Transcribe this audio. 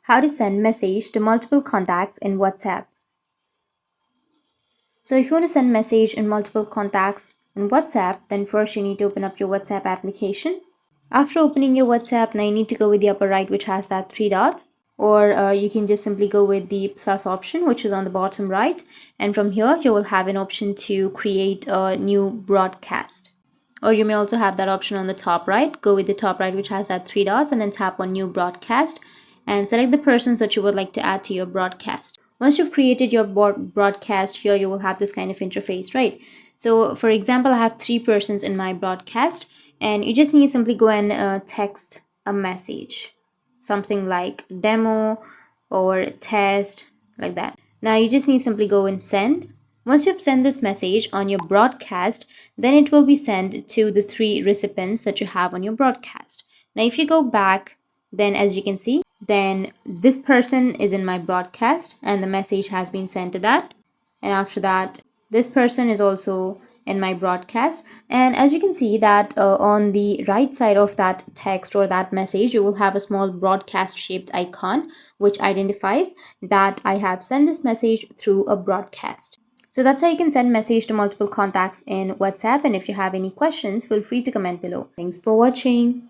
How to send message to multiple contacts in WhatsApp. So if you want to send message in multiple contacts in WhatsApp, then first you need to open up your WhatsApp application. After opening your WhatsApp, now you need to go with the upper right, which has that three dots, or you can just simply go with the plus option, which is on the bottom right. And from here, you will have an option to create a new broadcast. Or you may also have that option on the top right. Go with the top right, which has that three dots, and then tap on new broadcast and select the persons that you would like to add to your broadcast. Once you've created your broadcast, here you will have this kind of interface, right? So for example, I have three persons in my broadcast, and you just need to simply go and text a message, something like demo or test, like that. Now you just need to simply go and send. Once you've sent this message on your broadcast, then it will be sent to the three recipients that you have on your broadcast. Now if you go back, then as you can see, then this person is in my broadcast and the message has been sent to that. And after that, this person is also in my broadcast. And as you can see that on the right side of that text or that message, you will have a small broadcast shaped icon which identifies that I have sent this message through a broadcast. So that's how you can send message to multiple contacts in WhatsApp. And if you have any questions, feel free to comment below. Thanks for watching.